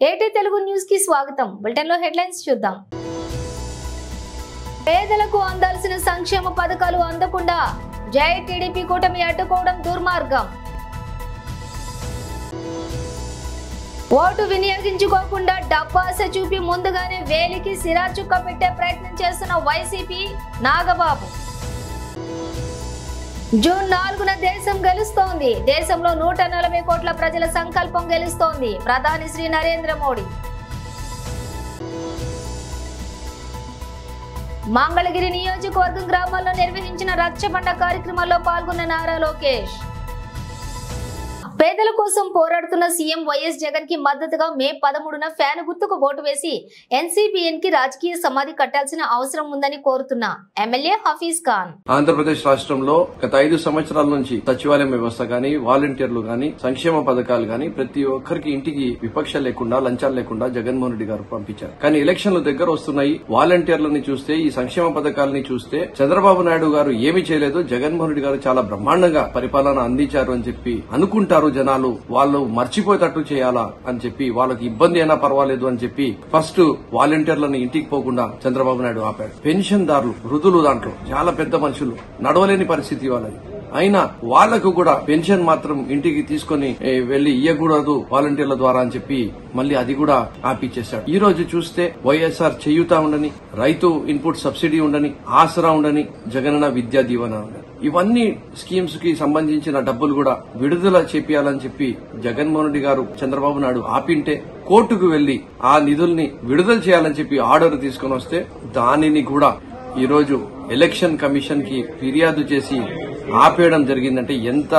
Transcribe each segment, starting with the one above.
ఏటీ తెలుగు న్యూస్ కి స్వాగతం. బులెటిన్ లో హెడ్లైన్స్ చూద్దాం. పేదలకు అందాల్సిన సంక్షేమ పథకాలు అందకుండా జై టీడీపీ కూటమి అడ్డుకోవడం దుర్మార్గం. ఓటు వినియోగించుకోకుండా డబ్బాస చూపి ముందుగానే వేలికి సిరాచుక్క పెట్టే ప్రయత్నం చేస్తున్న వైసీపీ నాగబాబు. జూన్ 4న దేశం గెలుస్తోంది. దేశంలో 140 కోట్ల ప్రజల సంకల్పం గెలుస్తోంది. ప్రధాని శ్రీ నరేంద్ర మోడీ. మంగళగిరి నియోజకవర్గం గ్రామాల్లో నిర్వహించిన రచ్చబండ కార్యక్రమాల్లో పాల్గొన్న నారా లోకేష్. పేదల కోసం పోరాడుతున్న సీఎం వైఎస్ జగన్ కి మద్దతుగా మే 13న ఫ్యాన్ గుర్తుకు ఓటు వేసి ఎన్సీబీఎన్ కి రాజకీయ సమాధి కట్టాల్సిన అవసరం ఉందని కోరుతున్న ఎమ్మెల్యే హఫీజ్ ఖాన్. ఆంధ్రప్రదేశ్ రాష్ట్రంలో గత 5 సంవత్సరాల నుంచి సచివాలయం వ్యవస్థ గాని, వాలంటీర్లు గాని, సంక్షేమ పథకాలు గాని ప్రతి ఒక్కరికి ఇంటికి విపక్ష లేకుండా, లంచాలు లేకుండా జగన్మోహన్ రెడ్డి గారు పంపించారు. కానీ ఎలక్షన్లు దగ్గర వస్తున్నాయి. వాలంటీర్లని చూస్తే, ఈ సంక్షేమ పథకాలని చూస్తే చంద్రబాబు నాయుడు గారు ఏమీ చేయలేదు, జగన్మోహన్ రెడ్డి గారు చాలా బ్రహ్మాండంగా పరిపాలన అందించారు అని చెప్పి అనుకుంటారు జనాలు. వాళ్ళు మర్చిపోయేటట్టు చేయాలా అని చెప్పి, వాళ్ళకి ఇబ్బంది అయినా పర్వాలేదు అని చెప్పి ఫస్ట్ వాలంటీర్లను ఇంటికి పోకుండా చంద్రబాబు నాయుడు ఆపాడు. పెన్షన్దారులు, వృద్ధులు దాంట్లో చాలా పెద్ద మనుషులు, నడవలేని పరిస్థితి వాళ్ళది. అయినా వాళ్లకు కూడా పెన్షన్ మాత్రం ఇంటికి తీసుకుని వెళ్లి ఇయ్యకూడదు వాలంటీర్ల ద్వారా అని చెప్పి మళ్ళీ అది కూడా ఆపిచ్చేశాడు. ఈ రోజు చూస్తే వైఎస్ఆర్ చేయూత ఉండని, రైతు ఇన్పుట్ సబ్సిడీ ఉండని, ఆసరా ఉండని, జగనన్న విద్యా దీవెన ఉండని, ఇవన్నీ స్కీమ్స్ కి సంబంధించిన డబ్బులు కూడా విడుదల చేపియాలని చెప్పి జగన్మోహన్ రెడ్డి గారు చంద్రబాబు నాయుడు ఆపింటే కోర్టుకు వెళ్లి ఆ నిధుల్ని విడుదల చేయాలని చెప్పి ఆర్డర్ తీసుకుని వస్తే దానిని కూడా ఈ రోజు ఎలక్షన్ కమిషన్ కి ఫిర్యాదు చేసి ఆపేయడం జరిగిందంటే ఎంత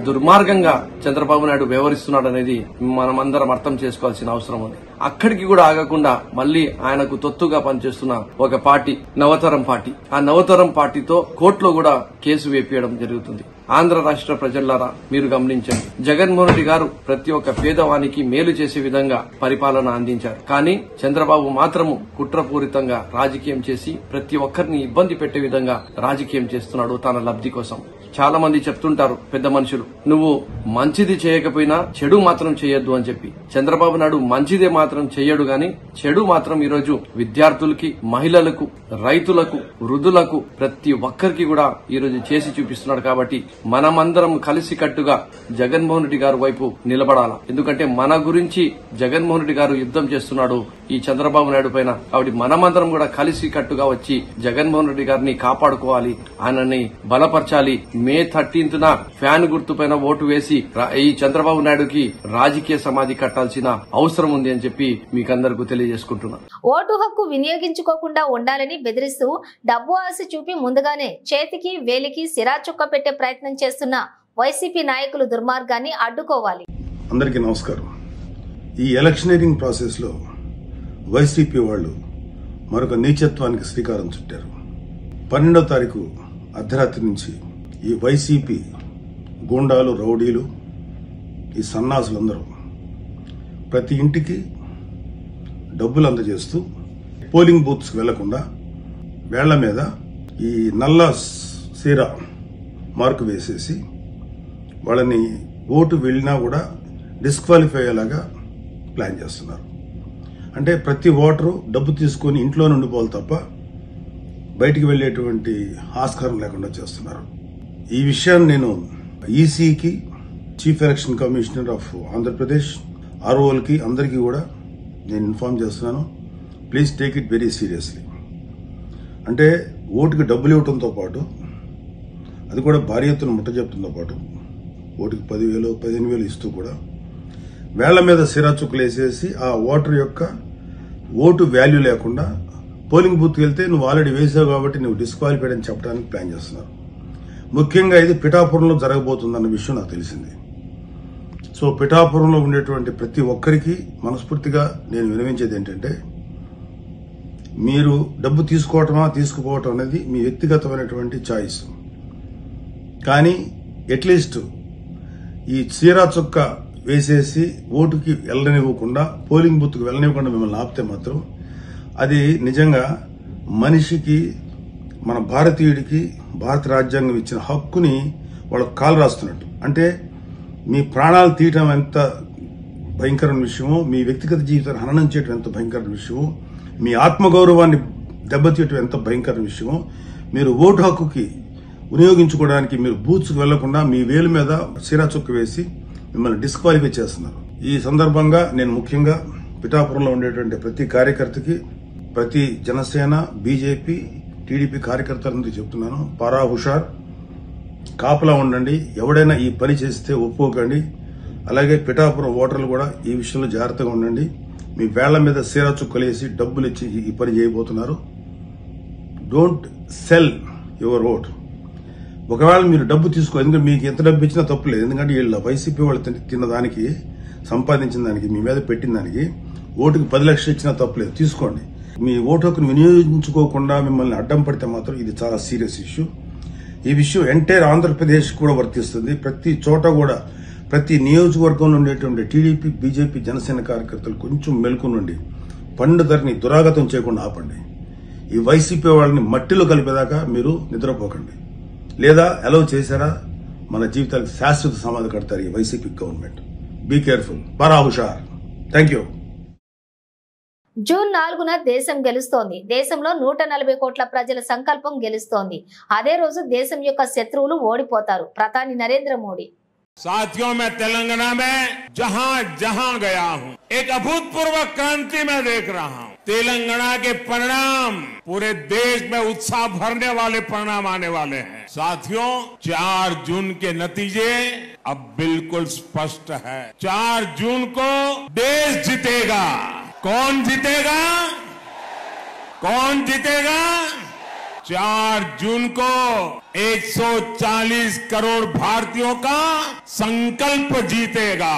దుర్మార్గంగా చంద్రబాబు నాయుడు వ్యవహరిస్తున్నాడు అనేది మనమందరం అర్థం చేసుకోవాల్సిన అవసరం ఉంది. అక్కడికి కూడా ఆగకుండా మళ్లీ ఆయనకు తొత్తుగా పనిచేస్తున్న ఒక పార్టీ నవతరం పార్టీ, ఆ నవతరం పార్టీతో కోర్టులో కూడా కేసు వేపించడం జరుగుతుంది. ఆంధ్ర రాష్ట్ర ప్రజలారా మీరు గమనించండి, జగన్మోహన్ రెడ్డి గారు ప్రతి ఒక్క పేదవానికి మేలు చేసే విధంగా పరిపాలన అందించారు. కానీ చంద్రబాబు మాత్రము కుట్రపూరితంగా రాజకీయం చేసి ప్రతి ఒక్కరిని ఇబ్బంది పెట్టే విధంగా రాజకీయం చేస్తున్నాడు తన లబ్ధి కోసం. చాలా మంది చెప్తుంటారు పెద్ద మనుషులు, నువ్వు మంచిది చేయకపోయినా చెడు మాత్రం చేయొద్దు అని చెప్పి. చంద్రబాబు నాయుడు మంచిదే మాత్రం చెయ్యడు గాని చెడు మాత్రం ఈరోజు విద్యార్థులకి, మహిళలకు, రైతులకు, వృద్ధులకు ప్రతి ఒక్కరికి కూడా ఈరోజు చేసి చూపిస్తున్నాడు. కాబట్టి మనమందరం కలిసి కట్టుగా జగన్మోహన్ రెడ్డి గారి వైపు నిలబడాలా. ఎందుకంటే మన గురించి జగన్మోహన్ రెడ్డి గారు యుద్దం చేస్తున్నాడు ఈ చంద్రబాబు నాయుడు పైన. కాబట్టి మనమందరం కూడా కలిసి కట్టుగా వచ్చి జగన్మోహన్ రెడ్డి గారిని కాపాడుకోవాలి, ఆయనని బలపరచాలి. మే 13న ఫ్యాన్ గుర్తు పైన ఓటు వేసి ఈ చంద్రబాబు నాయుడుకి రాజకీయ సమాధి కట్టాల్సిన అవసరం ఉంది అని చెప్పి మీకందరికీ తెలియజేసుకుంటున్నా. ఓటు హక్కు వినియోగించుకోకుండా ఉండాలని బెదిరిస్తూ డబ్బు ఆశ చూపి ముందుగానే చేతికి వేలికి సిరాచుక్క పెట్టే ప్రయత్నం చేస్తున్న వైసీపీ నాయకులు దుర్మార్గాన్ని అడ్డుకోవాలి. అందరికీ నమస్కారం. ఈ ఎలక్షనీరింగ్ ప్రాసెస్ లో వైసీపీ వాళ్ళు మరొక నీచత్వానికి శ్రీకారం చుట్టారు. 12వ తారీఖు అర్ధరాత్రి నుంచి ఈ వైసీపీ గూండాలు, రౌడీలు, ఈ సన్నాసులందరూ ప్రతి ఇంటికి డబ్బులు అందజేస్తూ పోలింగ్ బూత్స్కి వెళ్లకుండా వేళ్ల మీద ఈ నల్ల సీర మార్కు వేసేసి వాళ్ళని ఓటు వెళ్ళినా కూడా డిస్క్వాలిఫై అయ్యేలాగా ప్లాన్ చేస్తున్నారు. అంటే ప్రతి ఓటరు డబ్బు తీసుకుని ఇంట్లో ఉండిపోవాలి తప్ప బయటికి వెళ్లేటువంటి ఆస్కారం లేకుండా చేస్తున్నారు. ఈ విషయాన్ని నేను ఈసీకి, chief election commissioner of Andhra Pradesh, ఆర్ఓలకి అందరికీ కూడా నేను ఇన్ఫార్మ్ చేస్తున్నాను. Please take it very seriously. అంటే ఓటుకి డబ్బులు ఇవ్వడంతో పాటు, అది కూడా భారీ ఎత్తున ముట్ట చెప్తుంతో పాటు, ఓటుకి 10,000, 15,000 ఇస్తూ కూడా వేళ్ల మీద సిరాచుక్కలు వేసేసి ఆ ఓటర్ యొక్క ఓటు వాల్యూ లేకుండా పోలింగ్ బూత్కి వెళ్తే నువ్వు ఆల్రెడీ వేసావు కాబట్టి నువ్వు డిస్క్వాలిఫైడ్ అని చెప్పడానికి ప్లాన్ చేస్తున్నారు. ముఖ్యంగా ఇది పిఠాపురంలో జరగబోతుందన్న విషయం నాకు తెలిసింది. సో పిఠాపురంలో ఉండేటువంటి ప్రతి ఒక్కరికి మనస్ఫూర్తిగా నేను వినవించేది ఏంటంటే, మీరు డబ్బు తీసుకోవటమా తీసుకుపోవటం అనేది మీ వ్యక్తిగతమైనటువంటి చాయిస్. కానీ అట్లీస్ట్ ఈ చీరా చుక్క వేసేసి ఓటుకి వెళ్ళనివ్వకుండా, పోలింగ్ బూత్కి వెళ్ళనివ్వకుండా మిమ్మల్ని ఆపితే మాత్రం అది నిజంగా మనిషికి, మన భారతీయుడికి భారత రాజ్యాంగం ఇచ్చిన హక్కుని వాళ్ళకు కాలు రాస్తున్నట్టు. అంటే మీ ప్రాణాలు తీయటం ఎంత భయంకరమైన విషయమో, మీ వ్యక్తిగత జీవితాన్ని హననం చేయడం ఎంత భయంకరమైన విషయమో, మీ ఆత్మగౌరవాన్ని దెబ్బతీయటం ఎంత భయంకరమైన విషయమో, మీరు ఓటు హక్కుకి వినియోగించుకోవడానికి మీరు బూత్స్కి వెళ్లకుండా మీ వేలు మీద సిరా చుక్క వేసి మిమ్మల్ని డిస్క్వాలిఫై చేస్తున్నారు. ఈ సందర్భంగా నేను ముఖ్యంగా పిఠాపురంలో ఉండేటువంటి ప్రతి కార్యకర్తకి, ప్రతి జనసేన, బీజేపీ, టీడీపీ కార్యకర్తలందరికీ చెప్తున్నాను, పారా హుషార్, కాపలా ఉండండి. ఎవడైనా ఈ పని చేస్తే ఒప్పుకోకండి. అలాగే పిఠాపురం ఓటర్లు కూడా ఈ విషయంలో జాగ్రత్తగా ఉండండి. మీ వేళ్ల మీద సీరా చుక్కలేసి డబ్బులు ఇచ్చి ఈ పని చేయబోతున్నారు. Don't sell your vote. ఒకవేళ మీరు డబ్బు తీసుకో, ఎందుకంటే మీకు ఎంత డబ్బు ఇచ్చినా తప్పులేదు. ఎందుకంటే వీళ్ళ వైసీపీ వాళ్ళు తిన్న దానికి, సంపాదించిన దానికి, మీ మీద పెట్టిన దానికి ఓటుకి 10 లక్షలు ఇచ్చినా తప్పులేదు, తీసుకోండి. మీ ఓటు హక్కును వినియోగించుకోకుండా మిమ్మల్ని అడ్డం పడితే మాత్రం ఇది చాలా సీరియస్ ఇష్యూ. ఈ విషయం ఎంటైర్ ఆంధ్రప్రదేశ్ కూడా వర్తిస్తుంది. ప్రతి చోట కూడా, ప్రతి నియోజకవర్గంలో ఉండేటువంటి టీడీపీ, బీజేపీ, జనసేన కార్యకర్తలు కొంచెం మెలుకునుండి పండుగని దురాగతం చేయకుండా ఆపండి. ఈ వైసీపీ వాళ్ళని మట్టిలో కలిపేదాకా మీరు నిద్రపోకండి. లేదా అలౌ చేశారా మన జీవితాలకు శాశ్వత సమాధి కడతారు ఈ వైసీపీ గవర్నమెంట్. Be careful. పారా హుషార్. Thank you. జూన్ 4న దేశం గెలుస్తోంది. దేశంలో 140 కోట్ల ప్రజల సంకల్పం గెలుస్తోంది. అదే రోజు దేశం యొక్క శత్రువులు ఓడిపోతారు. ప్రధాని నరేంద్ర మోడీ. साथियों, मैं तेलंगाना में जहां जहां गया हूं, एक अभूतपूर्व क्रांति में देख रहा हूं. तेलंगाना के परिणाम पूरे देश में उत्साह भरने वाले परिणाम आने वाले हैं. साथियों, 4 जून के नतीजे अब बिल्कुल स्पष्ट है. 4 जून को देश जीतेगा. कौन जीतेगा? कौन जीतेगा? 4 जून को 140 करोड़ भारतीयों का संकल्प जीतेगा.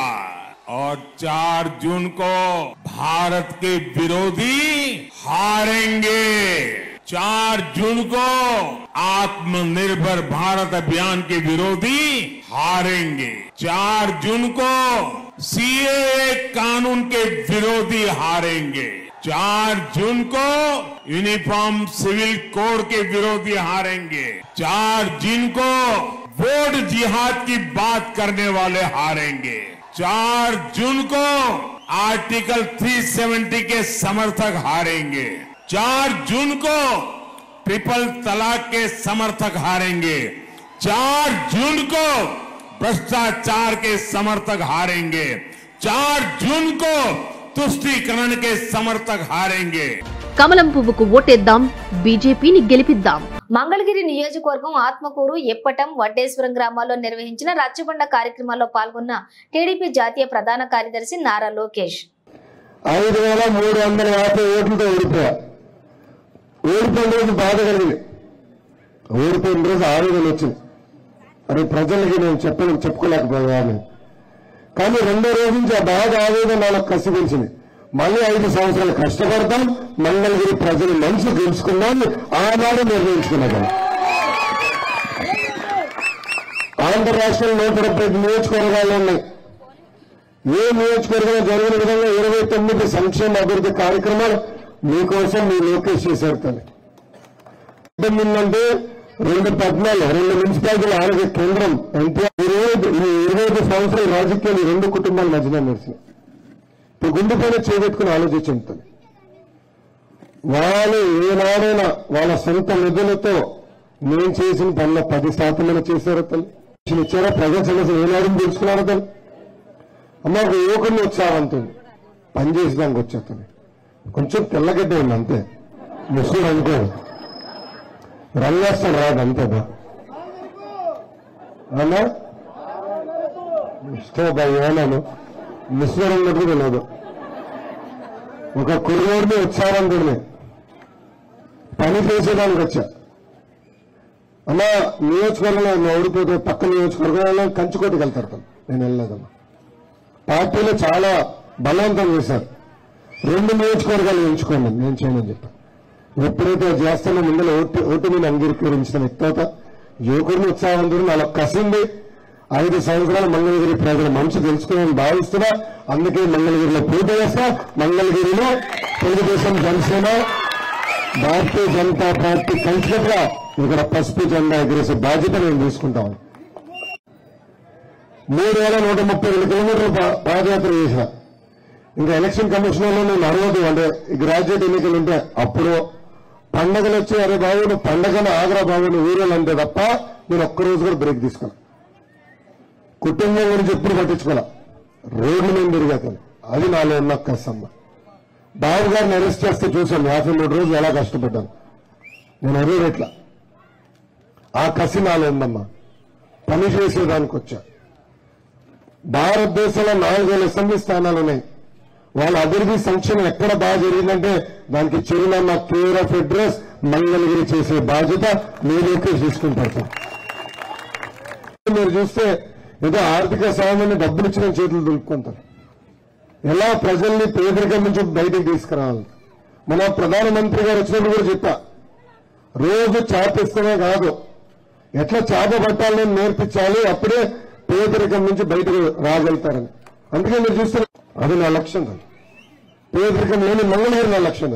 और 4 जून को भारत के विरोधी हारेंगे. 4 जून को आत्मनिर्भर भारत अभियान के विरोधी हारेंगे. 4 जून को सीएए कानून के विरोधी हारेंगे. 4 जून को यूनिफॉर्म सिविल कोड के विरोधी हारेंगे. 4 जून को वोट जिहाद की बात करने वाले हारेंगे. 4 जून को आर्टिकल 370 के समर्थक हारेंगे. 4 जून को ट्रिपल तलाक के समर्थक हारेंगे. 4 जून को भ्रष्टाचार के समर्थक हारेंगे. 4 जून को तुष्टीकरण के समर्थक हारेंगे. కమలం పువ్వుకు ఓటేద్దాం, బీజేపీని గెలిపిద్దాం. మంగళగిరి నియోజకవర్గం ఆత్మకూరు, ఎప్పటం, వడ్డేశ్వరం గ్రామాల్లో నిర్వహించిన రచ్చబండ కార్యక్రమాల్లో పాల్గొన్న టీడీపీ జాతీయ ప్రధాన కార్యదర్శి నారా లోకేష్. 5350 ఓట్లతో ఓడిపోయిన రోజు బాధ కలిగింది. ఓడిపోయిన రోజు ఆవేదన వచ్చింది. అది ప్రజలకి నేను చెప్పుకోలేకపోయాను. కానీ రెండో రోజు నుంచి ఆ బాధ, ఆవేదన నాకు కసి పెంచింది. మళ్ళీ 5 సంవత్సరాలు కష్టపడతాం, మంగళగిరి ప్రజలు మంచి గెలుచుకున్నాం, ఆనాడు నిర్ణయించుకున్నాం. ఆంధ్ర రాష్ట్రంలో 170 నియోజకవర్గాలు ఉన్నాయి. ఏ నియోజకవర్గంలో జరిగిన విధంగా 29 సంక్షేమ అభివృద్ధి కార్యక్రమాలు మీకోసం మీ లోకేష్ చేశారు. అంటే 2 మున్సిపాలిటీల ఆరోగ్య కేంద్రం ఎన్టీఆర్ 25 సంవత్సరాల రాజకీయాలు 2 కుటుంబాల మధ్యన నడిచినాయి. ఇప్పుడు గుండెపైన చేపెట్టుకుని ఆలోచించుంటుంది. వాళ్ళు ఏనాడైనా వాళ్ళ సొంత నిధులతో నేను చేసిన పనుల 10% చేశారో తల్లి ఇచ్చారా? ప్రజా సమస్యలు ఏనాడు తెలుసుకున్నారో తల్లి? అమ్మ, ఒక యువకుడిని ఉత్సాహవంతుంది, పనిచేసేదానికి వచ్చేస్తుంది. కొంచెం తెల్లగడ్డ ఉంది అంతే, ముస్లిం అనుకోడు, రంగేస్తాడు రాదు అంతే. అన్నా ఇష్టం ఏమన్నాను, ముస్లిం ఉన్నప్పుడు లేదు. ఒక కుర్రోడిని ఉత్సాహవంతుడిని పని చేసేదానికి వచ్చా. అమ్మా, నియోజకవర్గంలో ఓడిపోతే పక్క నియోజకవర్గంలో కంచుకోటికి వెళ్తారు. నేను వెళ్ళలేదమ్మా. పార్టీలో చాలా బలవంతం చేశారు. 2 నియోజకవర్గాలు ఎంచుకోండి, నేను చేయమని చెప్పాను. ఎప్పుడైతే చేస్తున్నా ముందర ఓటు మీద అంగీకరించిన వ్యక్తత యువకుడిని ఉత్సాహవంతుడు నాకు కసింది. 5 సంవత్సరాలు మంగళగిరి ప్రజల మనసు తెలుసుకుని భావిస్తున్నా. అందుకే మంగళగిరిలో పోటీ చేస్తా. మంగళగిరిలో తెలుగుదేశం, జనసేన, భారతీయ జనతా పార్టీ కలిసికట్టుగా ఇక్కడ పసుపు జెండా ఎగిరేసే బాధ్యత నేను తీసుకుంటాను. 3130 కిలోమీటర్లు పాదయాత్ర చేసిన ఇంకా ఎలక్షన్ కమిషనర్లో నేను అరవదు అంటే గ్రాడ్యుయేట్ ఎన్నికలు ఉంటే అప్పుడు పండగలు వచ్చి అరే బాబు నువ్వు పండగను ఆగ్రా బాబు నువ్వు ఊరేళ్ళు అంటే తప్ప నేను ఒక్కరోజు కూడా బ్రేక్ తీసుకున్నా. కుటుంబం గురించి ఎప్పుడు పట్టించుకోలే, రోడ్ల మీద తిరిగాను. అది నాలో ఉన్న కసమ్మ. బాబు గారిని అరెస్ట్ చేస్తే చూశాను 53 రోజులు ఎలా కష్టపడ్డాను నేను. అదే రేట్ల ఆ కసి నాలో ఉందమ్మా. పని చేసేదానికి వచ్చా. భారతదేశంలో 4,000 అసెంబ్లీ స్థానాలు ఉన్నాయి. వాళ్ళ అభివృద్ధి సంక్షేమం ఎక్కడ బాగా జరిగిందంటే దానికి చిరునామా కేర్ ఆఫ్ అడ్రస్ మంగళగిరి చేసే బాధ్యత మీలోకి తీసుకుంటారు. మీరు చూస్తే ఏదో ఆర్థిక సాయాన్ని డబ్బులు ఇచ్చిన చేతులు దులుపుకుంటారు. ఎలా ప్రజల్ని పేదరికం నుంచి బయటకు తీసుకురావాలి. మన ప్రధానమంత్రి గారు వచ్చినప్పుడు కూడా చెప్పా, రోజు చేపిస్తమే కాదు ఎట్లా చేప పట్టాలని నేర్పించాలి, అప్పుడే పేదరికం నుంచి బయటకు రాగలుగుతారని. అందుకే మీరు చూస్తే అది నా లక్ష్యం. పేదరికం లేని మంగళగిరి నా లక్ష్యం.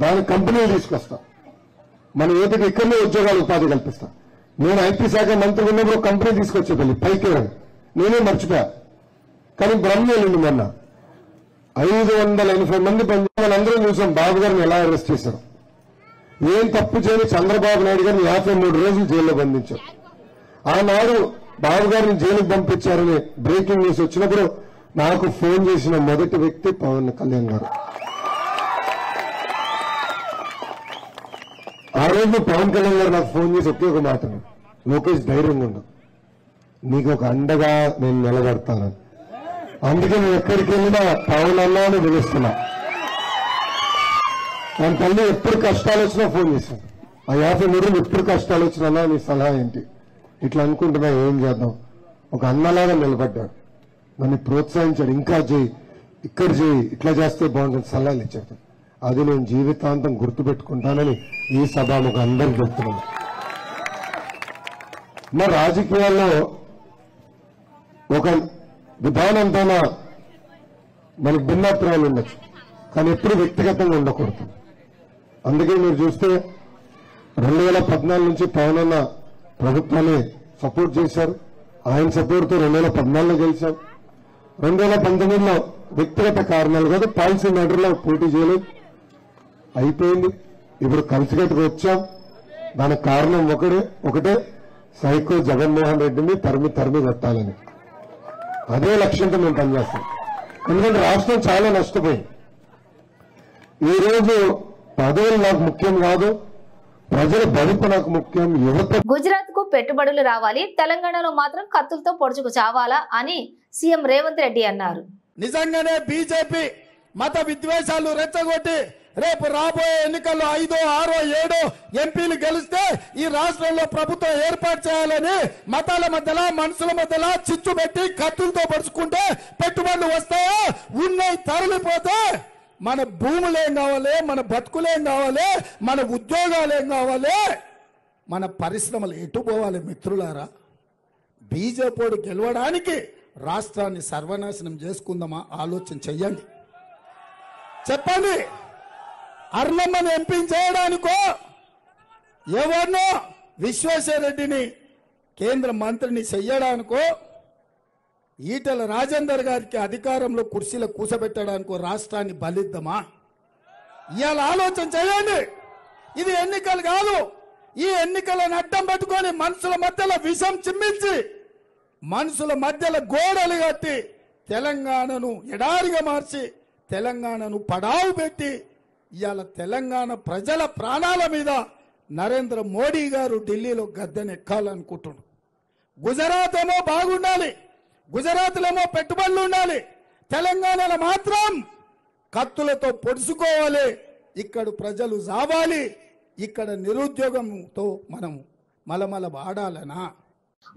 దాని కంపెనీలు తీసుకొస్తా. మన యువతకి ఇక్కడనే ఉద్యోగాలు ఉపాధి కల్పిస్తా. నేను ఐటీ శాఖ మంత్రి ఉన్నప్పుడు కంపెనీ తీసుకొచ్చేది పైకి నేనే మర్చిపోయా. కానీ బ్రహ్మ వెళ్ళింది మొన్న 580 మంది మనందరం చూసాం బాబు గారిని ఎలా అరెస్ట్ చేశారు. ఏం తప్పు చేయని చంద్రబాబు నాయుడు గారిని 53 రోజులు జైల్లో బంధించారు. ఆనాడు బాబు గారిని జైలుకు పంపించారని బ్రేకింగ్ న్యూస్ వచ్చినప్పుడు నాకు ఫోన్ చేసిన మొదటి వ్యక్తి పవన్ కళ్యాణ్ గారు. ఆ రోజు పవన్ కళ్యాణ్ గారు నాకు ఫోన్ చేసి ఒకే ఒక మాట, లోకేష్ ధైర్యంగా ఉండదు, నీకు ఒక అండగా నేను నిలబడతానని. అందుకే నేను ఎక్కడికి వెళ్ళినా పవన్ అన్నాను పిలుస్తున్నా. నా తల్లి ఎప్పుడు కష్టాలు వచ్చినా ఫోన్ చేశాను. ఆ 53 రోజులు ఎప్పుడు కష్టాలు వచ్చినా నీ సలహా ఏంటి, ఇట్లా అనుకుంటున్నా ఏం చేద్దాం. ఒక అన్నలాగా నిలబడ్డాడు, నన్ను ప్రోత్సహించాడు. ఇంకా చేయి, ఇక్కడ చేయి, ఇట్లా చేస్తే బాగుంటుంది సలహాలు ఇచ్చాడు. అది నేను జీవితాంతం గుర్తుపెట్టుకుంటానని ఈ సభాముఖం అందరికి చెప్తున్నాను. మా రాజకీయాల్లో ఒక విధానంతోనా మనకు భిన్నాభిప్రాయాలు ఉండొచ్చు, కానీ ఎప్పుడు వ్యక్తిగతంగా ఉండకూడదు. అందుకే మీరు చూస్తే 2014 నుంచి పవన్ అన్న ప్రభుత్వాన్ని సపోర్ట్ చేశారు. ఆయన సపోర్ట్తో 2014లో గెలిచాం. 2019లో వ్యక్తిగత కారణాలు కాదు, పాలసీ మ్యాటర్లో పోటీ చేయలేదు, అయిపోయింది. ఇప్పుడు కలిసికట్టుకు వచ్చాం. దానికి కారణం ఒకటే సైకో జగన్మోహన్ రెడ్డిని తరిమి కొట్టాలని. అదే లక్ష్యంతో మేము పనిచేస్తాం. ఎందుకంటే రాష్ట్రం చాలా నష్టపోయింది. ఈరోజు పదవులు నాకు ముఖ్యం కాదు, ప్రజల బతుకు నాకు ముఖ్యం. యువత గుజరాత్ కు పెట్టుబడులు రావాలి, తెలంగాణలో మాత్రం కత్తులతో పొడుచుకు చావాలా అని సీఎం రేవంత్ రెడ్డి అన్నారు. నిజంగానే బీజేపీ మత విద్వేషాలు రెచ్చగొట్టి రేపు రాబోయే ఎన్నికల్లో 5, 6, 7 ఎంపీలు గెలిస్తే ఈ రాష్ట్రంలో ప్రభుత్వం ఏర్పాటు చేయాలని మతాల మధ్యలో మనుషుల మధ్యలో చిచ్చు పెట్టి కత్తులతో పరుచుకుంటే పెట్టుబడులు వస్తాయా? ఉన్నాయి తరలిపోతే మన భూములేం కావాలి, మన బతుకులేం కావాలి, మన ఉద్యోగాలేం కావాలి, మన పరిశ్రమలు ఎటు పోవాలి? మిత్రులారా, బీజేపీ గెలవడానికి రాష్ట్రాన్ని సర్వనాశనం చేసుకుందామా? ఆలోచన చెయ్యండి, చెప్పండి. అర్ణమ్మని ఎంపీ చేయడానికో, ఎవరినో విశ్వేశ్వరరెడ్డిని కేంద్ర మంత్రిని చెయ్యడానికో, ఈటెల రాజేందర్ గారికి అధికారంలో కుర్చీలో కూసబెట్టడానికో రాష్ట్రాన్ని బలిద్దామా? ఇవాళ ఆలోచన చేయండి. ఇది ఎన్నికలు కాదు. ఈ ఎన్నికలను అడ్డం పెట్టుకొని మనుషుల మధ్యలో విషం చిమ్మించి మనుషుల మధ్యలో గోడలు కట్టి తెలంగాణను ఎడారిగా మార్చి తెలంగాణను పడావు పెట్టి ఇవాళ తెలంగాణ ప్రజల ప్రాణాల మీద నరేంద్ర మోడీ గారు ఢిల్లీలో గద్దెనెక్కాలనుకుంటున్నాడు. గుజరాత్ ఏమో బాగుండాలి, గుజరాత్లో ఏమో పెట్టుబడులు ఉండాలి, తెలంగాణలో మాత్రం కత్తులతో పొడుచుకోవాలి, ఇక్కడ ప్రజలు జావాలి, ఇక్కడ నిరుద్యోగంతో మనం మలమల వాడాలనా?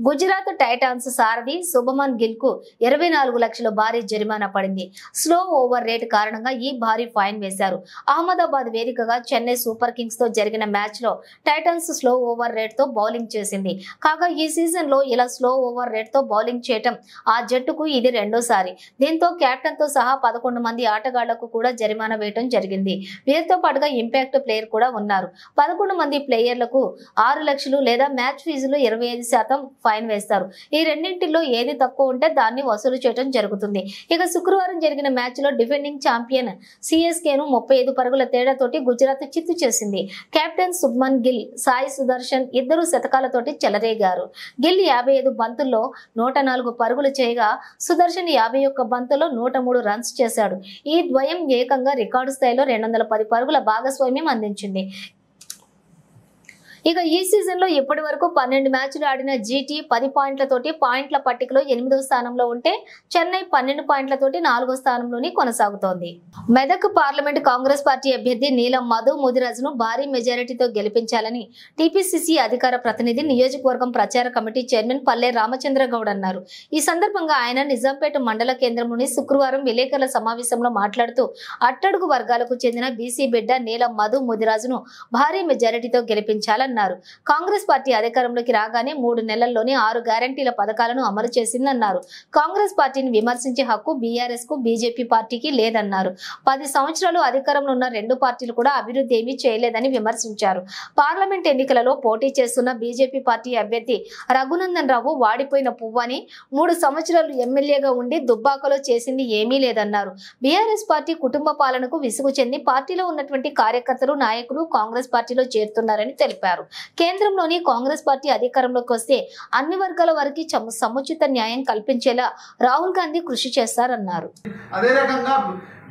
గుజరాత్ టైటాన్స్ సారథి శుభమన్ గిల్ కు 24 లక్షల భారీ జరిమానా పడింది. స్లో ఓవర్ రేట్ కారణంగా ఈ భారీ ఫైన్ వేశారు. అహ్మదాబాద్ వేదికగా చెన్నై సూపర్ కింగ్స్ తో జరిగిన మ్యాచ్ లో టైటాన్స్ స్లో ఓవర్ రేట్ తో బౌలింగ్ చేసింది. కాగా ఈ సీజన్ లో ఇలా స్లో ఓవర్ రేట్ తో బౌలింగ్ చేయటం ఆ జట్టుకు ఇది రెండోసారి. దీంతో కెప్టెన్ తో సహా 11 మంది ఆటగాళ్లకు కూడా జరిమానా వేయడం జరిగింది. వీరితో పాటుగా ఇంపాక్ట్ ప్లేయర్ కూడా ఉన్నారు. 11 మంది ప్లేయర్లకు 6 లక్షలు లేదా మ్యాచ్ ఫీజులు 25% ఫైన్ వేస్తారు. ఈ రెండింటిలో ఏది తక్కువ ఉంటే దాన్ని వసూలు చేయడం జరుగుతుంది. ఇక శుక్రవారం జరిగిన మ్యాచ్ లో డిఫెండింగ్ ఛాంపియన్ సిఎస్కేను 35 పరుగుల తేడాతోటి గుజరాత్ చిత్తు చేసింది. కెప్టెన్ శుభ్మన్ గిల్, సాయి సుదర్శన్ ఇద్దరు శతకాలతోటి చెలరేగారు. గిల్ 55 బంతుల్లో 104 పరుగులు చేయగా సుదర్శన్ 51 బంతుల్లో 103 రన్స్ చేశాడు. ఈ ద్వయం ఏకంగా రికార్డు స్థాయిలో 210 పరుగుల భాగస్వామ్యం అందించింది. ఇక ఈ సీజన్ లో ఇప్పటి వరకు 12 మ్యాచ్లు ఆడిన జీటీ 10 పాయింట్లతోటి పాయింట్ల పట్టికలో 8వ స్థానంలో ఉంటే చెన్నై 12 పాయింట్లతోటి 4వ స్థానంలోని కొనసాగుతోంది. మెదక్ పార్లమెంట్ కాంగ్రెస్ పార్టీ అభ్యర్థి నీలం మధు ముదిరాజును భారీ మెజారిటీతో గెలిపించాలని టీపీసీసీ అధికార ప్రతినిధి, నియోజకవర్గం ప్రచార కమిటీ చైర్మన్ పల్లె రామచంద్ర గౌడ్ అన్నారు. ఈ సందర్భంగా ఆయన నిజాంపేట మండల కేంద్రంలోని శుక్రవారం విలేకరుల సమావేశంలో మాట్లాడుతూ అట్టడుగు వర్గాలకు చెందిన బీసీ బిడ్డ నీలం మధు ముదిరాజును భారీ మెజారిటీతో గెలిపించాలని కాంగ్రెస్ పార్టీ అధికారంలోకి రాగానే 3 నెలల్లోనే 6 గ్యారంటీల పథకాలను అమలు చేసిందన్నారు. కాంగ్రెస్ పార్టీని విమర్శించే హక్కు బీఆర్ఎస్ కు, బీజేపీ పార్టీకి లేదన్నారు. 10 సంవత్సరాలు అధికారంలో ఉన్న 2 పార్టీలు కూడా అభివృద్ధి ఏమీ చేయలేదని విమర్శించారు. పార్లమెంట్ ఎన్నికలలో పోటీ చేస్తున్న బీజేపీ పార్టీ అభ్యర్థి రఘునందన్ రావు వాడిపోయిన పువ్వని, 3 సంవత్సరాలు ఎమ్మెల్యేగా ఉండి దుబ్బాకలో చేసింది ఏమీ లేదన్నారు. బీఆర్ఎస్ పార్టీ కుటుంబ పాలనకు విసుగు చెంది పార్టీలో ఉన్నటువంటి కార్యకర్తలు, నాయకులు కాంగ్రెస్ పార్టీలో చేరుతున్నారని తెలిపారు. కేంద్రంలోని కాంగ్రెస్ పార్టీ అధికారంలోకి వస్తే అన్ని వర్గాల వారికి సముచిత న్యాయం కల్పించేలా రాహుల్ గాంధీ కృషి చేస్తారన్నారు. అదే రకంగా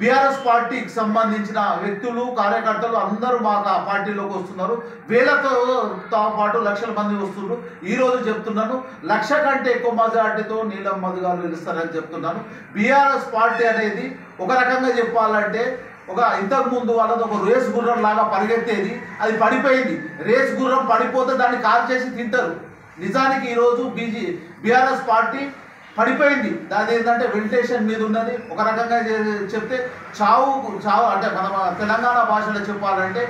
బీఆర్ఎస్ పార్టీకి సంబంధించిన వ్యక్తులు, కార్యకర్తలు అందరూ మా పార్టీలోకి వస్తున్నారు. వేలతో పాటు లక్షల మంది వస్తున్నారు. ఈ రోజు చెప్తున్నాను, 1,00,000 కంటే ఎక్కువ మెజార్టీతో నీలం మధు గారు గెలుస్తారని చెప్తున్నాను. బీఆర్ఎస్ పార్టీ అనేది ఒక రకంగా చెప్పాలంటే ఇంతకు ముందు వాళ్ళది ఒక రేస్ గుర్రం లాగా పరిగెత్తేది, అది పడిపోయింది. రేస్ గుర్రం పడిపోతే దాన్ని కాల్ చేసి తింటారు. నిజానికి ఈరోజు బీఆర్ఎస్ పార్టీ పడిపోయింది. దాని ఏంటంటే వెంటిలేషన్ మీద ఉన్నది. ఒక రకంగా చెప్తే చావు అంటే మన తెలంగాణ భాషలో చెప్పాలంటే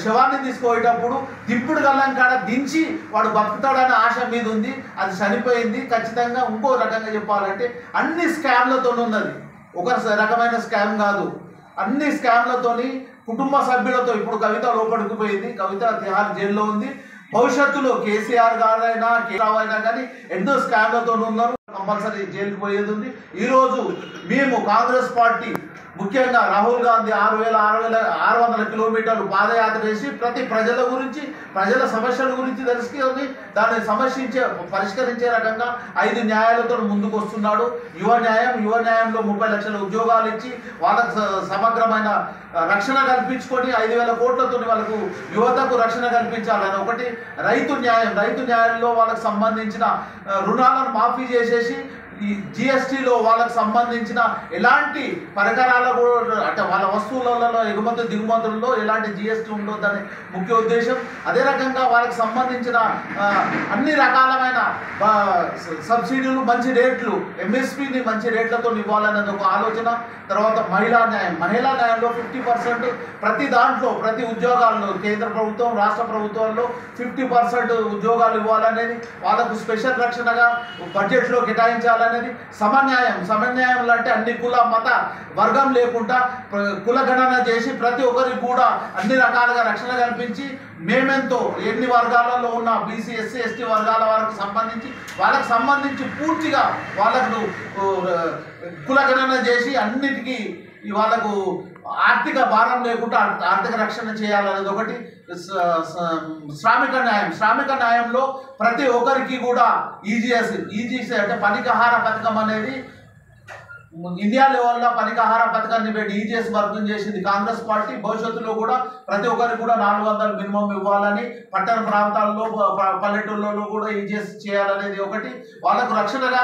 శవాన్ని తీసుకుపోయేటప్పుడు దింపుడు గల్లం కాడ దించి వాడు బతుకుతాడనే ఆశ మీద ఉంది. అది చనిపోయింది. ఖచ్చితంగా ఇంకో రకంగా చెప్పాలంటే అన్ని స్కామ్లతో ఉన్నది. ఒక రకమైన స్కామ్ కాదు, అన్ని స్కామ్లతోని, కుటుంబ సభ్యులతో. ఇప్పుడు కవిత లోపలికిపోయింది, కవిత తిహార్ జైల్లో ఉంది. భవిష్యత్తులో కేసీఆర్ గారైనా, కేరావు అయినా కానీ ఎన్నో స్కామ్లతో ఉన్నారు. కంపల్సరీ జైలుకి పోయేది ఉంది. ఈరోజు మేము కాంగ్రెస్ పార్టీ ముఖ్యంగా రాహుల్ గాంధీ 6,600 కిలోమీటర్లు పాదయాత్ర చేసి ప్రతి ప్రజల గురించి, ప్రజల సమస్యల గురించి తెలుసుకొని దాన్ని పరిష్కరించే రకంగా 5 న్యాయాలతో ముందుకు వస్తున్నాడు. యువ న్యాయంలో 30 లక్షల ఉద్యోగాలు ఇచ్చి వాళ్ళకు సమగ్రమైన రక్షణ కల్పించుకొని 5,000 కోట్లతో వాళ్ళకు యువతకు రక్షణ కల్పించాలని ఒకటి. రైతు న్యాయంలో వాళ్ళకు సంబంధించిన రుణాలను మాఫీ చేసేసి ఈ జిఎస్టీలో వాళ్ళకు సంబంధించిన ఎలాంటి పరికరాలు అంటే వాళ్ళ వస్తువులలో ఎగుమతి దిగుమతుల్లో ఎలాంటి జిఎస్టీ ఉండొద్దని ముఖ్య ఉద్దేశం. అదే రకంగా వాళ్ళకి సంబంధించిన అన్ని రకాలమైన సబ్సిడీలు, మంచి రేట్లు, ఎంఎస్పీని మంచి రేట్లతో ఇవ్వాలనేది ఒక ఆలోచన. తర్వాత మహిళా న్యాయంలో 50% ప్రతి దాంట్లో, ప్రతి ఉద్యోగాల్లో కేంద్ర ప్రభుత్వం, రాష్ట్ర ప్రభుత్వాల్లో 50% ఉద్యోగాలు ఇవ్వాలనేది, వాళ్ళకు స్పెషల్ రక్షణగా బడ్జెట్లో కేటాయించాలని. సమన్యాయంలో అంటే అన్ని కుల, మత, వర్గం లేకుండా కులగణన చేసి ప్రతి ఒక్కరికి కూడా అన్ని రకాలుగా రక్షణ కల్పించి మేమెంతో ఎన్ని వర్గాలలో ఉన్న బీసీ, ఎస్సీ, ఎస్టీ వర్గాల వారికి సంబంధించి పూర్తిగా వాళ్ళకు కులగణన చేసి అన్నిటికీ వాళ్ళకు ఆర్థిక భారం లేకుండా ఆర్థిక రక్షణ చేయాలనేది ఒకటి. శ్రామిక న్యాయంలో ప్రతి ఒక్కరికి కూడా ఈజీఎస్ అంటే పనికాహార పథకం అనేది ఇండియా లెవెల్లో పనికాహార పథకాన్ని పెట్టి ఈజీఎస్ వర్గం చేసింది కాంగ్రెస్ పార్టీ. భవిష్యత్తులో కూడా ప్రతి ఒక్కరికి కూడా 400 మినిమం ఇవ్వాలని, పట్టణ ప్రాంతాల్లో, పల్లెటూళ్ళలో కూడా ఈజీఎస్ చేయాలనేది ఒకటి. వాళ్ళకు రక్షణగా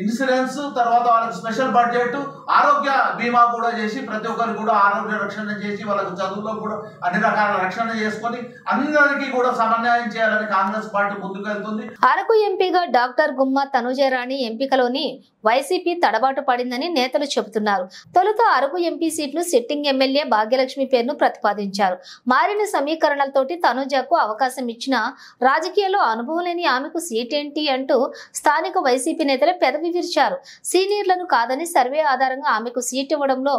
ఇన్సూరెన్స్, తర్వాత వాళ్ళకి స్పెషల్ బడ్జెట్, ఆరోగ్య బీమా కూడా చేసి ప్రతి ఒక్కరికి కూడా ఆరోగ్య రక్షణ చేసి వాళ్ళకు చదువులో కూడా అన్ని రకాల రక్షణ చేసుకొని అందరికీ కూడా సమన్వయం చేయాలని కాంగ్రెస్ పార్టీ ముందుకెళ్తుంది. అరకు ఎంపీగా డాక్టర్ గుమ్మా తనుజరాణి ఎంపికలోని వైసీపీ తడబాటు పడిందని నేతలు చెబుతున్నారు. తొలుత అరకు ఎంపీ సీట్లు సిట్టింగ్ ఎమ్మెల్యే భాగ్యలక్ష్మి పేరును ప్రతిపాదించారు. మారిన సమీకరణలతోటి తనుజకు అవకాశం ఇచ్చిన రాజకీయాల్లో అనుభవం లేని ఆమెకు సీట్ ఏంటి అంటూ స్థానిక వైసీపీ నేతలే పెదవి విరిచారు. సీనియర్లను కాదని సర్వే ఆధారంగా ఆమెకు సీట్ ఇవ్వడంలో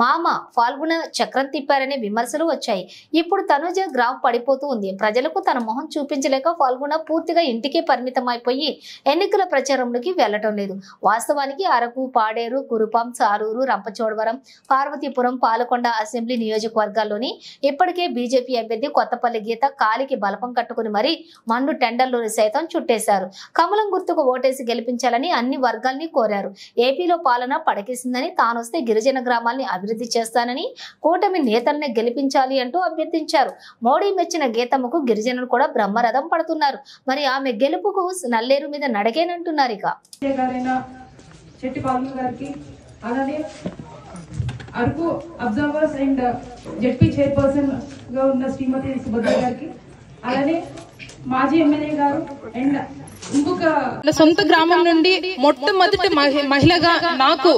మామ ఫాల్గుణ చక్రం తిప్పారనే విమర్శలు వచ్చాయి. ఇప్పుడు తనుజ గ్రాఫ్ పడిపోతూ ఉంది. ప్రజలకు తన మొహం చూపించలేక ఫాల్గుణ పూర్తిగా ఇంటికే పరిమితం అయిపోయి ఎన్నికల ప్రచారంలోకి వెళ్లటం లేదు. వాస్తవానికి అరకు, పాడేరు, కురుపాం, సారూరు, రంపచోడవరం, పార్వతీపురం, పాలకొండ అసెంబ్లీ నియోజకవర్గాల్లోని ఇప్పటికే బీజేపీ అభ్యర్థి కొత్తపల్లి గీత కాలికి బలపం కట్టుకుని మరీ మండు టెండర్లోని సైతం చుట్టేశారు. కమలం గుర్తుకు ఓటేసి గెలిపించాలని అన్ని వర్గాల్ని కోరారు. ఏపీలో పాలన పడకేసిందని, తానొస్తే గిరిజన గ్రామాల్ని అభివృద్ధి చేస్తానని, కూటమి నేతల్ని గెలిపించాలి అంటూ అభ్యర్థించారు. మోడీ మెచ్చిన గీతమ్మకు గిరిజనులు కూడా బ్రహ్మరథం పడుతున్నారు. మరి ఆమె గెలుపుకు నల్లేరు మీద నడకేనంటున్నారు. ఇక చెట్టి పాల్గొన గారికి, అలానే Araku observers and ZP chairperson గా ఉన్న శ్రీమతి సుభద్ర గారికి, అలానే మాజీ ఎమ్మెల్యే గారు అండ్ ఇంకొక సొంత గ్రామం నుండి మొట్టమొదటి మహిళగా నాకు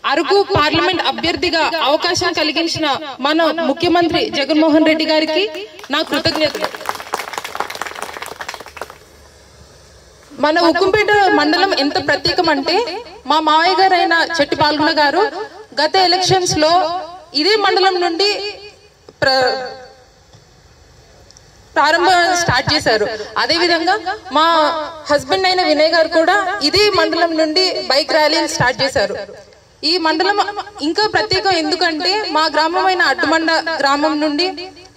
అరకు పార్లమెంట్ అభ్యర్థిగా అవకాశం కలిగించిన మన ముఖ్యమంత్రి జగన్మోహన్ రెడ్డి గారికి నా కృతజ్ఞతలు. మన ఉక్కుంపేట మండలం ఎంత ప్రత్యేకం అంటే, మా మావయ్య గారైన చెట్టి పాల్గొన గారు గత ఎలక్షన్స్ లో ఇదే మండలం నుండి స్టార్ట్ చేశారు. అదే విధంగా మా హస్బెండ్ అయిన వినయ్ గారు కూడా ఇదే మండలం నుండి బైక్ ర్యాలీని స్టార్ట్ చేశారు. ఈ మండలం ఇంకా ప్రత్యేకం ఎందుకంటే, మా గ్రామమైన అడ్డుమండ గ్రామం నుండి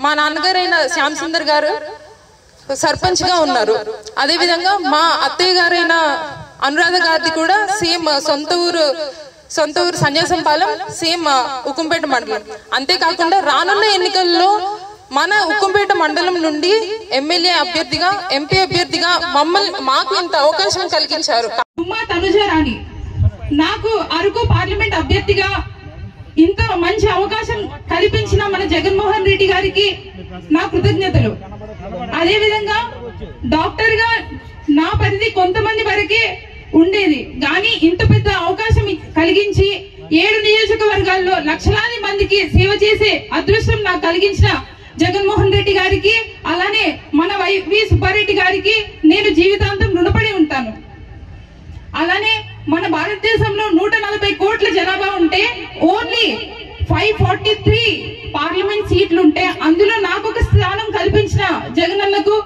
మా నాన్నగారైన శ్యామ్ సుందర్ గారు సర్పంచ్ గా ఉన్నారు. అదే విధంగా మా అత్తయ్య గారైన అనురాధ గారిది కూడా సేమ్ సొంత ఊరు సన్యాసంపాలెం, సేమ్ ఉక్కుంపేట మండలం. అంతేకాకుండా రానున్న ఎన్నికల్లో మన ఉక్కుంపేట మండలం నుండి ఎమ్మెల్యే అభ్యర్థిగా, ఎంపీ అభ్యర్థిగా మాకు ఇంత అవకాశం కలిగించారు. నాకు అరకు పార్లమెంట్ అభ్యర్థిగా ఇంత మంచి అవకాశం కల్పించిన మన జగన్మోహన్ రెడ్డి గారికి నా కృతజ్ఞతలు. అదే విధంగా డాక్టర్ గా నా పరిధి కొంతమంది వరకే ఉండేది, కానీ ఇంత పెద్ద అవకాశం కలిగించి 7 నియోజకవర్గాల్లో లక్షలాది మందికి సేవ చేసే అదృష్టం నాకు కలిగించిన జగన్మోహన్ రెడ్డి గారికి, అలానే మన వైవి సుబ్బారెడ్డి గారికి నేను జీవితాంతం రుణపడి ఉంటాను. అలానే మన భారతదేశంలో 140 కోట్ల జనాభా ఉంటే ఓన్లీ 543 పార్లమెంట్ సీట్లు ఉంటే అందులో నాకు ఒక స్థానం కల్పించిన జగనన్నకు,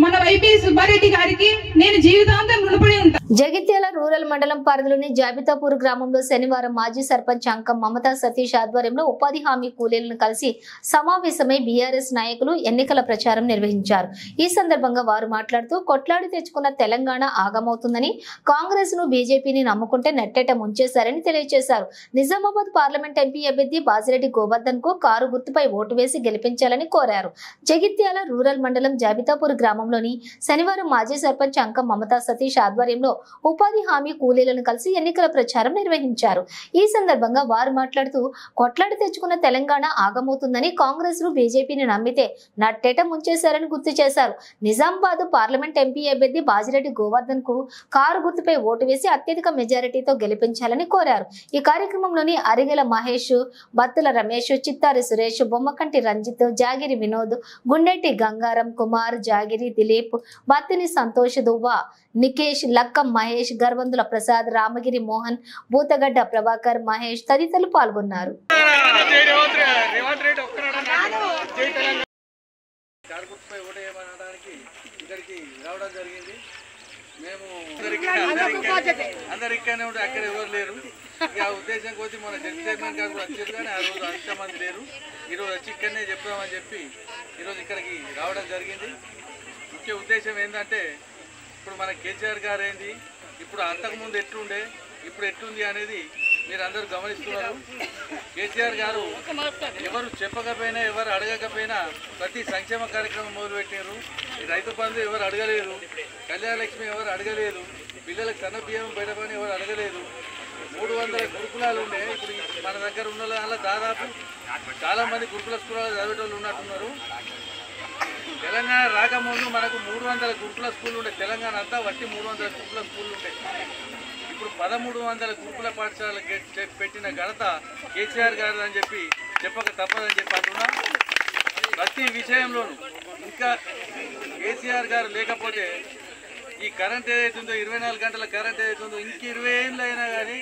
మన వైపీ సుబ్బారెడ్డి గారికి నేను జీవితాంతం రుణపడి ఉంటాను. జగిత్యాల రూరల్ మండలం పరిధిలోని జాబితాపూర్ గ్రామంలో శనివారం మాజీ సర్పంచ్ అంకం మమతా సతీష్ ఆధ్వర్యంలో ఉపాధి హామీ కూలీలను కలిసి సమావేశమై బీఆర్ఎస్ నాయకులు ఎన్నికల ప్రచారం నిర్వహించారు. ఈ సందర్భంగా వారు మాట్లాడుతూ, కొట్లాడి తెచ్చుకున్న తెలంగాణ ఆగమవుతుందని, కాంగ్రెస్ ను బీజేపీని నమ్ముకుంటే నెట్టేట ముంచేశారని తెలియజేశారు. నిజామాబాద్ పార్లమెంట్ ఎంపీ అభ్యర్థి బాజిరెడ్డి గోవర్ధన్ కు కారు గుర్తుపై ఓటు వేసి గెలిపించాలని కోరారు. జగిత్యాల రూరల్ మండలం జాబితాపూర్ గ్రామంలోని శనివారం మాజీ సర్పంచ్ అంకం మమతా సతీష్ ఆధ్వర్యంలో ఉపాధి హామీ కూలీలను కలిసి ఎన్నికల ప్రచారం నిర్వహించారు. ఈ సందర్భంగా వారు మాట్లాడుతూ, కొట్లాడి తెచ్చుకున్న తెలంగాణ ఆగమవుతుందని, కాంగ్రెస్ ను బీజేపీని నమ్మితే నట్టేట ముంచేశారని గుర్తు చేశారు. నిజామాబాద్ పార్లమెంట్ ఎంపీ అభ్యర్థి బాజిరెడ్డి గోవర్ధన్ కు కారు గుర్తుపై ఓటు వేసి అత్యధిక మెజారిటీతో గెలిపించాలని కోరారు. ఈ కార్యక్రమంలోని అరిగెల మహేష్, బత్తుల రమేష్, చిత్తారి సురేష్, బొమ్మకంటి రంజిత్, జాగిరి వినోద్, గుండెట్టి గంగారం, కుమార్, జాగిరి దిలీప్, బత్తిని సంతోష్, దువ్వ నికేష్, లక్కం మహేష్, గర్వందుల ప్రసాద్, రామగిరి మోహన్, బూతగడ్డ ప్రభాకర్, మహేష్ తదితరులు పాల్గొన్నారు. అందరు ఇక్కడనే ఉంటే అక్కడ ఎవరు లేరు. ఆ ఉద్దేశం కొద్ది మన చైర్మన్ గారు కూడా వచ్చారు, కానీ ఆ రోజు అంత మంది లేరు. ఈరోజు వచ్చి ఇక్కడనే చెప్తామని చెప్పి ఈరోజు ఇక్కడికి రావడం జరిగింది. ముఖ్య ఉద్దేశం ఏంటంటే, ఇప్పుడు మన కేసీఆర్ గారు ఏంది, ఇప్పుడు అంతకుముందు ఎట్లుండే, ఇప్పుడు ఎట్లుంది అనేది మీరు అందరూ గమనిస్తున్నారు. కేసీఆర్ గారు ఎవరు చెప్పకపోయినా, ఎవరు అడగకపోయినా ప్రతి సంక్షేమ కార్యక్రమం మొదలుపెట్టారు. రైతు బంధు ఎవరు అడగలేదు, కళ్యాణ లక్ష్మి ఎవరు అడగలేదు, పిల్లలకు సన్న బియ్యం బయటపని ఎవరు అడగలేదు. 300 గురుకులాలు ఉండే, ఇప్పుడు మన దగ్గర ఉన్న వాళ్ళ దాదాపు చాలా మంది గురుకుల స్కూళ్ళలో చదివేటోళ్ళు ఉన్నట్టున్నారు. తెలంగాణ రాకముందు మనకు 300 గురుకుల స్కూళ్ళు ఉండే. తెలంగాణ అంతా వట్టి 300 గురుకుల స్కూళ్ళు ఉంటాయి. ఇప్పుడు 1300 గురుకుల పాఠశాలలు పెట్టిన ఘనత కేసీఆర్ గారు అని చెప్పి చెప్పక తప్పదని చెప్పి అంటున్నా. ప్రతి విషయంలోనూ ఇంకా కేసీఆర్ గారు లేకపోతే ఈ కరెంట్ ఏదైతుందో 24 గంటల కరెంట్ ఏదైతుందో ఇంక 20 ఏళ్ళు అయినా కానీ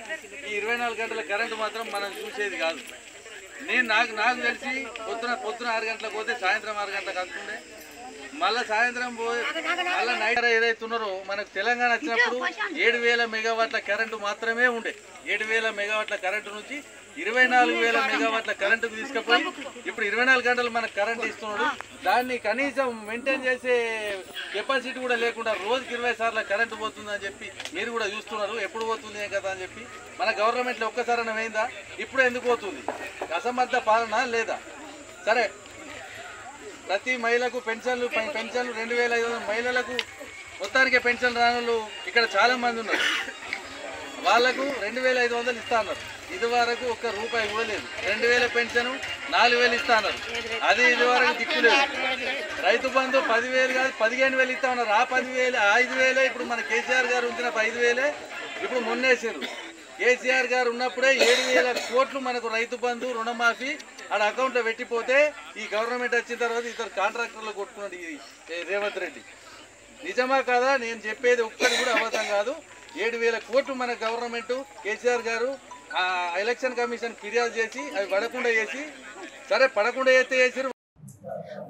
ఈ 24 గంటల కరెంటు మాత్రం మనం చూసేది కాదు. నాకు తెలిసి పొద్దున 6 గంటలకు పోతే సాయంత్రం 6 గంటలకు అందుతుండే, మళ్ళీ సాయంత్రం మళ్ళీ నైట్ ఏదైతున్నారో మనకు తెలంగాణ వచ్చినప్పుడు 7000 మెగావాట్ల కరెంటు మాత్రమే ఉండే. 7000 మెగావాట్ల కరెంటు నుంచి 24000 మెగావాట్ల కరెంటుకు తీసుకుపోయి ఇప్పుడు 24 గంటలు మనకు కరెంట్ ఇస్తున్నాడు. దాన్ని కనీసం మెయింటైన్ చేసే కెపాసిటీ కూడా లేకుండా రోజుకి 20 సార్లు కరెంటు పోతుందని చెప్పి మీరు కూడా చూస్తున్నారు. ఎప్పుడు పోతుంది కదా అని చెప్పి మన గవర్నమెంట్లో ఒక్కసారైనా పోయిందా? ఇప్పుడు ఎందుకు పోతుంది? అసమర్థ పాలన లేదా? సరే, ప్రతి మహిళకు పెన్షన్లు 2500 మహిళలకు మొత్తానికి పెన్షన్ రానులు ఇక్కడ చాలా మంది ఉన్నారు. వాళ్లకు 2500 ఇస్తా అన్నారు. ఇది వరకు ఒక్క రూపాయి కూడా లేదు. 2000 పెన్షన్ 4000 ఇస్తా అన్నారు. అది ఇది వరకు దిక్కులేదు. రైతు బంధు 10,000 కాదు 15,000 ఇస్తా ఉన్నారు. ఆ 10,000 5,000 ఇప్పుడు మన కేసీఆర్ గారు ఉంచిన 5,000 ఇప్పుడు మొన్నేసారు. కేసీఆర్ గారు ఉన్నప్పుడే 7,000 కోట్లు మనకు రైతు బంధు రుణమాఫీ ఆడ అకౌంట్లో పెట్టిపోతే ఈ గవర్నమెంట్ వచ్చిన తర్వాత ఇతరు కాంట్రాక్టర్లు కొట్టుకున్నాడు ఈ రేవంత్ రెడ్డి. నిజమా కాదా? నేను చెప్పేది ఒక్కటి కూడా అబద్ధం కాదు. 7,000 కోట్లు మన గవర్నమెంట్ కేసీఆర్ గారు ఎలక్షన్ కమిషన్ ఫిర్యాదు చేసి అవి పడకుండా చేసి, సరే పడకుండా అయితే చేసి.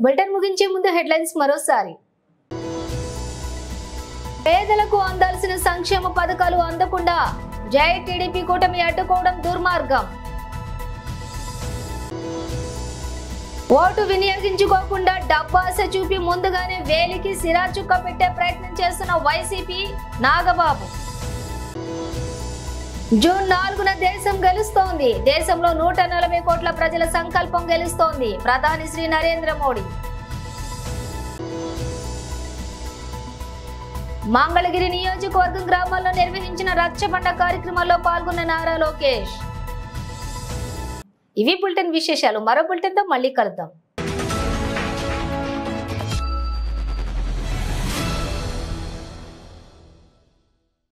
బులెటిన్ ముగించే ముందు హెడ్లైన్స్ మరోసారి. పేదలకు అందాల్సిన సంక్షేమ పథకాలు అందకుండా జై టీడీపీ కూటమి అడ్డుకోవడం దుర్మార్గం. ఓటు వినియోగించుకోకుండా డబ్బాస చూపి ముందుగానే వేలికి సిరాచుక్క పెట్టే ప్రయత్నం చేస్తున్న వైసీపీ నాగబాబు. జూన్ 4న దేశం గెలుస్తోంది. దేశంలో 140 కోట్ల ప్రజల సంకల్పం గెలుస్తోంది. ప్రధాని శ్రీ నరేంద్ర మోడీ. మంగళగిరి నియోజకవర్గం గ్రామాల్లో నిర్వహించిన రచ్చబండ కార్యక్రమంలో పాల్గొన్న నారా లోకేష్. ఇవి బులెటిన్ విశేషాలు. మరో బులెటిన్తో మళ్ళీ కలుద్దాం.